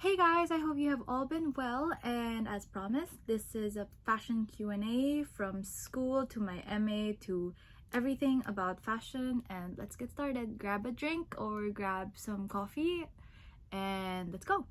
Hey guys, I hope you have all been well, and as promised, this is a fashion Q&A from school to my MA to everything about fashion. And let's get started. Grab a drink or grab some coffee and let's go.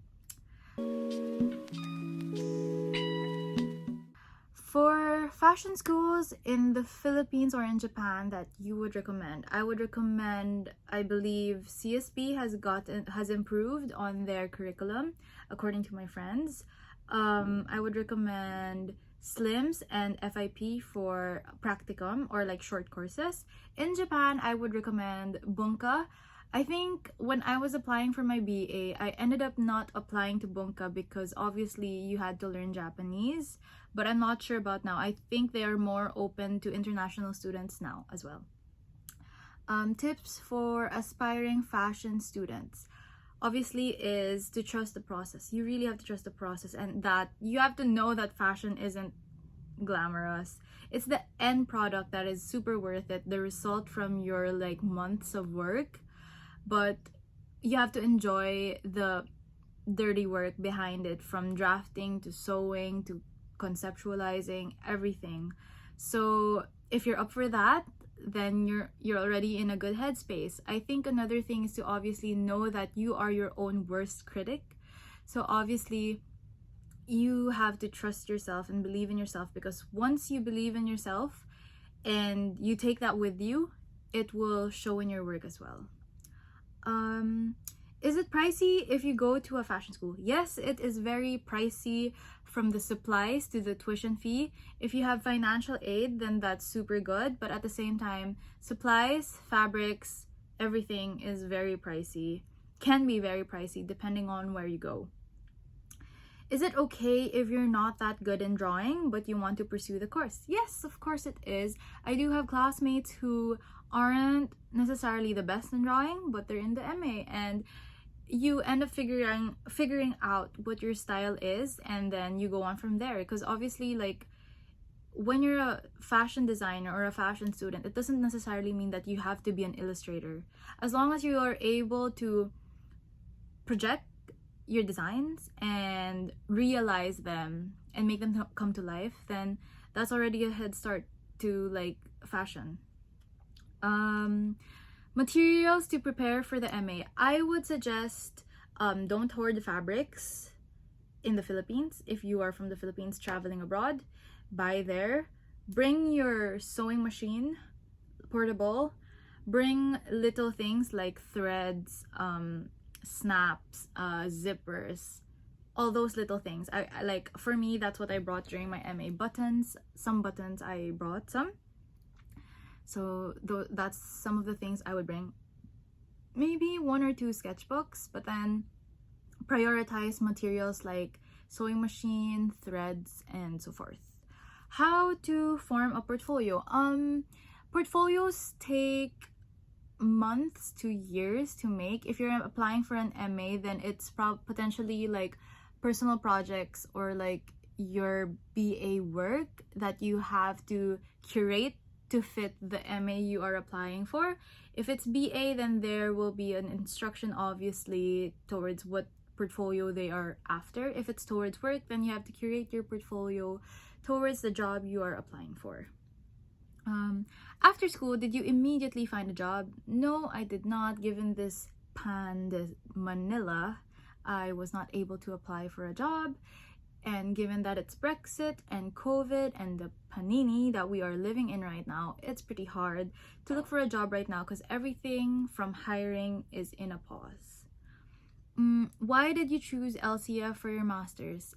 For fashion schools in the Philippines or in Japan that you would recommend, I would recommend, I believe CSB has improved on their curriculum according to my friends. I would recommend Slims and FIP for practicum or like short courses. In Japan, I would recommend Bunka. I think when I was applying for my BA, I ended up not applying to Bunka because obviously you had to learn Japanese, but I'm not sure about now. I think they are more open to international students now as well. Tips for aspiring fashion students obviously is to trust the process. You really have to trust the process, and that you have to know that fashion isn't glamorous. It's the end product that is super worth it, the result from your like months of work, but you have to enjoy the dirty work behind it, from drafting to sewing to conceptualizing everything. So if you're up for that, then you're already in a good headspace. I think another thing is to obviously know that you are your own worst critic. So obviously you have to trust yourself and believe in yourself, because once you believe in yourself and you take that with you, it will show in your work as well. Is it pricey if you go to a fashion school? Yes, it is very pricey, from the supplies to the tuition fee. If you have financial aid, then that's super good. But at the same time, supplies, fabrics, everything is very pricey. Can be very pricey depending on where you go. Is it okay if you're not that good in drawing but you want to pursue the course? Yes, of course it is. I do have classmates who aren't necessarily the best in drawing, but they're in the MA, and you end up figuring out what your style is, and then you go on from there. Because obviously, like, when you're a fashion designer or a fashion student, it doesn't necessarily mean that you have to be an illustrator. As long as you are able to project your designs and realize them and make them come to life, then that's already a head start to like fashion. Materials to prepare for the MA. I would suggest don't hoard the fabrics in the Philippines. If you are from the Philippines traveling abroad, buy there. Bring your sewing machine, portable. Bring little things like threads, snaps, zippers, all those little things. I like, for me, that's what I brought during my MA. Buttons, some buttons I brought some. So that's some of the things I would bring. Maybe 1 or 2 sketchbooks, but then prioritize materials like sewing machine, threads, and so forth. How to form a portfolio? Portfolios take months to years to make. If you're applying for an MA, then it's potentially like personal projects or like your BA work that you have to curate to fit the MA you are applying for. If it's BA, then there will be an instruction obviously towards what portfolio they are after. If it's towards work, then you have to curate your portfolio towards the job you are applying for. After school, did you immediately find a job? No, I did not. Given this Manila, I was not able to apply for a job. And given that it's Brexit and COVID and the panini that we are living in right now, it's pretty hard to look for a job right now because everything from hiring is in a pause. Why did you choose LCF for your master's?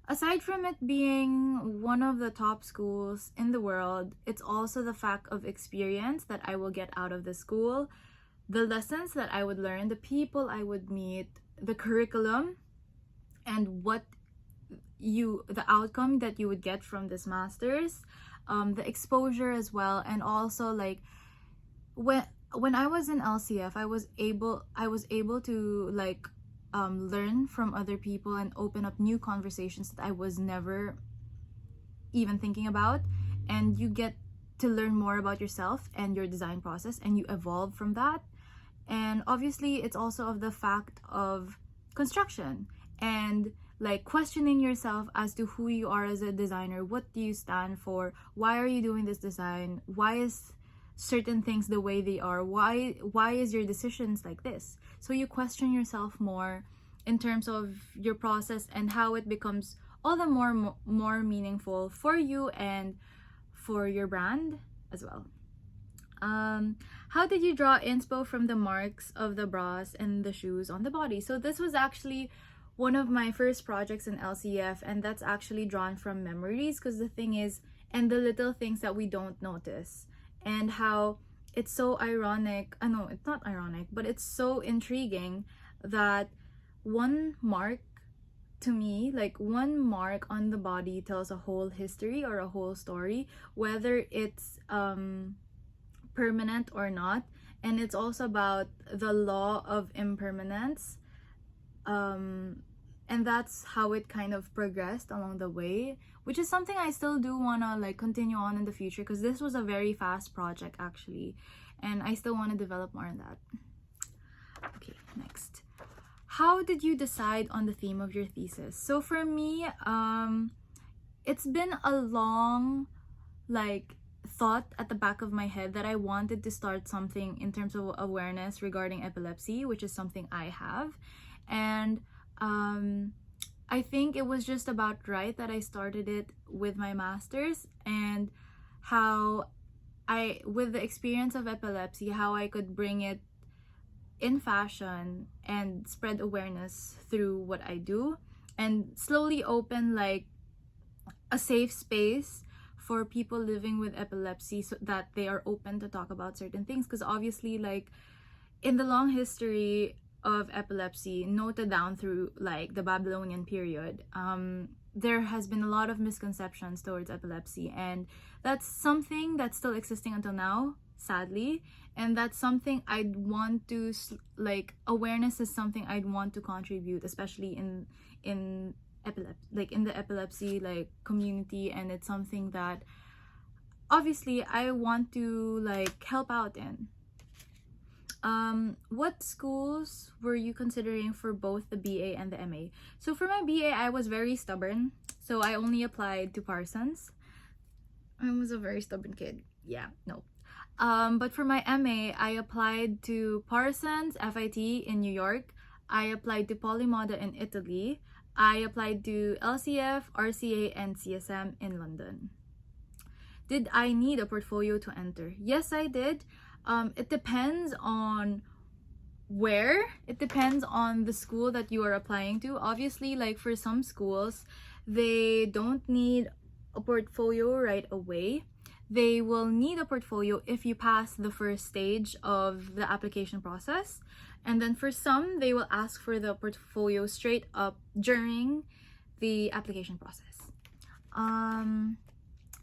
Aside from it being one of the top schools in the world, it's also the fact of experience that I will get out of the school, the lessons that I would learn, the people I would meet, the curriculum, and the outcome that you would get from this master's, the exposure as well. And also, like, when I was in LCF, I was able to like learn from other people and open up new conversations that I was never even thinking about. And you get to learn more about yourself and your design process, and you evolve from that. And obviously it's also of the fact of construction, and like questioning yourself as to who you are as a designer. What do you stand for? Why are you doing this design? Why is certain things the way they are? Why is your decisions like this? So you question yourself more in terms of your process and how it becomes all the more meaningful for you and for your brand as well. How did you draw inspo from the marks of the bras and the shoes on the body? So this was actually one of my first projects in LCF, and that's actually drawn from memories, because the thing is, and the little things that we don't notice, and how it's so ironic. No, it's not ironic, but it's so intriguing that one mark, to me, like one mark on the body tells a whole history or a whole story, whether it's permanent or not. And it's also about the law of impermanence, and that's how it kind of progressed along the way, which is something I still do want to like continue on in the future, because this was a very fast project actually, and I still want to develop more on that. Okay, next. How did you decide on the theme of your thesis? So for me, it's been a long like thought at the back of my head that I wanted to start something in terms of awareness regarding epilepsy, which is something I have. And I think it was just about right that I started it with my master's, and how with the experience of epilepsy, how I could bring it in fashion and spread awareness through what I do, and slowly open like a safe space for people living with epilepsy, so that they are open to talk about certain things. Because obviously, like in the long history of epilepsy, noted down through like the Babylonian period, there has been a lot of misconceptions towards epilepsy, and that's something that's still existing until now, sadly. And that's something I'd want to like, awareness is something I'd want to contribute, especially in the epilepsy like community. And it's something that obviously I want to like help out in. What schools were you considering for both the BA and the MA? So for my BA, I was very stubborn, so I only applied to Parsons. I was a very stubborn kid. Yeah, no. But for my MA, I applied to Parsons FIT in New York. I applied to Polymoda in Italy. I applied to LCF, RCA, and CSM in London. Did I need a portfolio to enter? Yes, I did. It depends on where. It depends on the school that you are applying to. Obviously, like for some schools, they don't need a portfolio right away. They will need a portfolio if you pass the first stage of the application process. And then for some, they will ask for the portfolio straight up during the application process.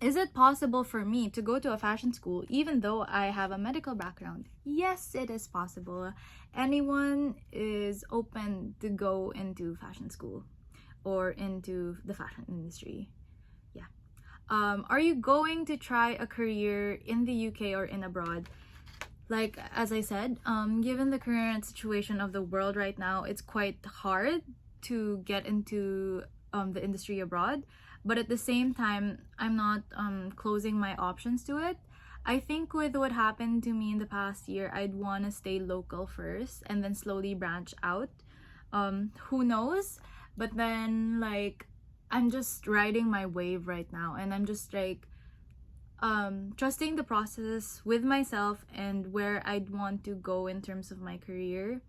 Is it possible for me to go to a fashion school even though I have a medical background? Yes, it is possible. Anyone is open to go into fashion school or into the fashion industry. Yeah. Are you going to try a career in the UK or in abroad? Like, as I said, given the current situation of the world right now, it's quite hard to get into the industry abroad. But at the same time, I'm not closing my options to it. I think with what happened to me in the past year, I'd want to stay local first and then slowly branch out. Who knows? But then, like, I'm just riding my wave right now, and I'm just like trusting the process with myself and where I'd want to go in terms of my career.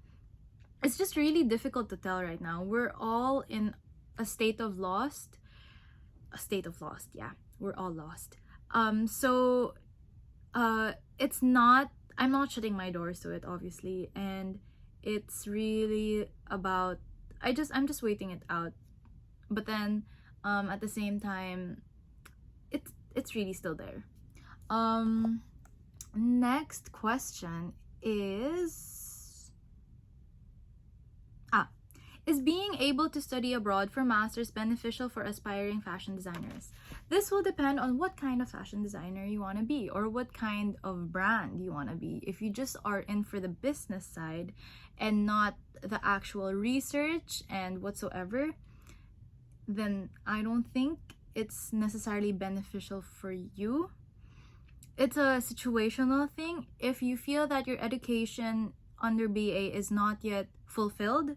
It's just really difficult to tell right now. We're all in a state of lost. Yeah, we're all lost. So it's not, I'm not shutting my doors to it, obviously, and it's really about, I'm just waiting it out. But then at the same time, it's really still there. Next question is Is being able to study abroad for masters beneficial for aspiring fashion designers? This will depend on what kind of fashion designer you want to be, or what kind of brand you want to be. If you just are in for the business side and not the actual research and whatsoever, then I don't think it's necessarily beneficial for you. It's a situational thing. If you feel that your education under BA is not yet fulfilled,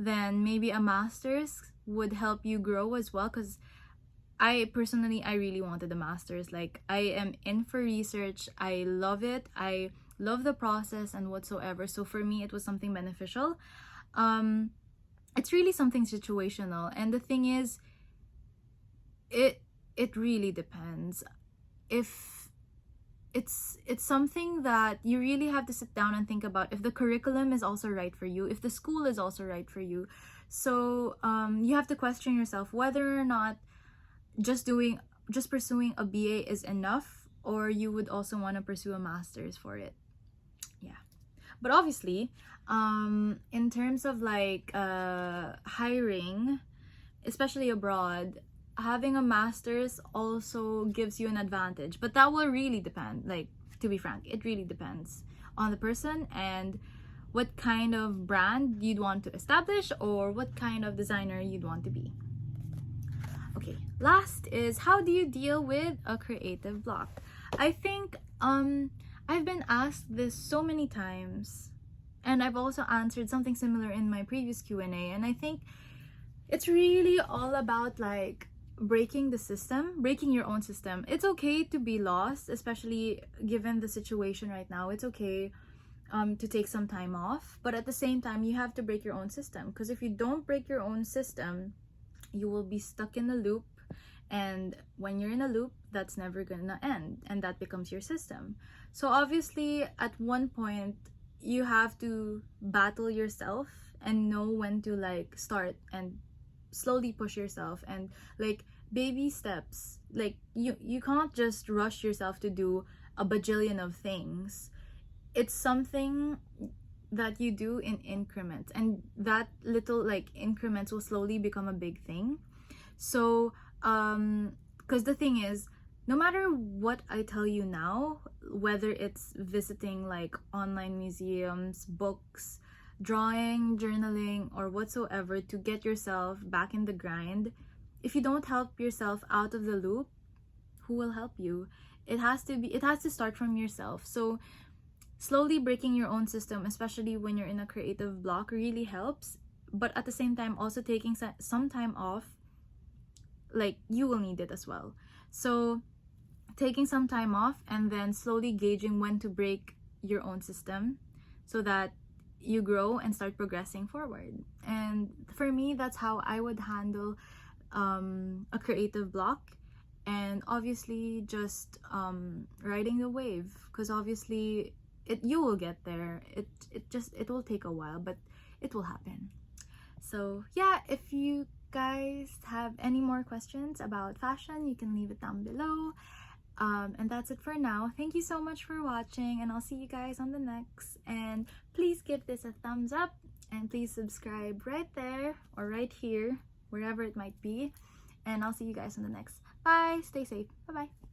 then maybe a master's would help you grow as well. Because I really wanted a master's. Like, I am in for research. I love it. I love the process and whatsoever. So for me, it was something beneficial. It's really something situational. And the thing is, it really depends. If it's something that you really have to sit down and think about, if the curriculum is also right for you, if the school is also right for you. So you have to question yourself whether or not just pursuing a BA is enough, or you would also want to pursue a master's for it. Yeah. But obviously, in terms of like hiring, especially abroad, having a master's also gives you an advantage, but that will really depend. Like, to be frank, it really depends on the person and what kind of brand you'd want to establish, or what kind of designer you'd want to be. Okay, last is, how do you deal with a creative block? I think I've been asked this so many times, and I've also answered something similar in my previous Q&A, and I think it's really all about like breaking your own system. It's okay to be lost, especially given the situation right now. It's okay to take some time off, but at the same time, you have to break your own system, because if you don't break your own system, you will be stuck in a loop, and when you're in a loop, that's never gonna end, and that becomes your system. So obviously, at one point, you have to battle yourself and know when to like start and slowly push yourself, and like baby steps. Like, you can't just rush yourself to do a bajillion of things. It's something that you do in increments, and that little like increments will slowly become a big thing. So because the thing is, no matter what I tell you now, whether it's visiting like online museums, books, drawing, journaling, or whatsoever, to get yourself back in the grind, if you don't help yourself out of the loop, who will help you? It has to start from yourself. So slowly breaking your own system, especially when you're in a creative block, really helps. But at the same time, also taking some time off, like, you will need it as well. So taking some time off and then slowly gauging when to break your own system, so that you grow and start progressing forward. And for me, that's how I would handle a creative block. And obviously, just riding the wave, because obviously you will get there. It will take a while, but it will happen. So yeah, if you guys have any more questions about fashion, you can leave it down below. And that's it for now. Thank you so much for watching, and I'll see you guys on the next. And please give this a thumbs up, and please subscribe right there or right here, wherever it might be. And I'll see you guys on the next. Bye. Stay safe. Bye bye.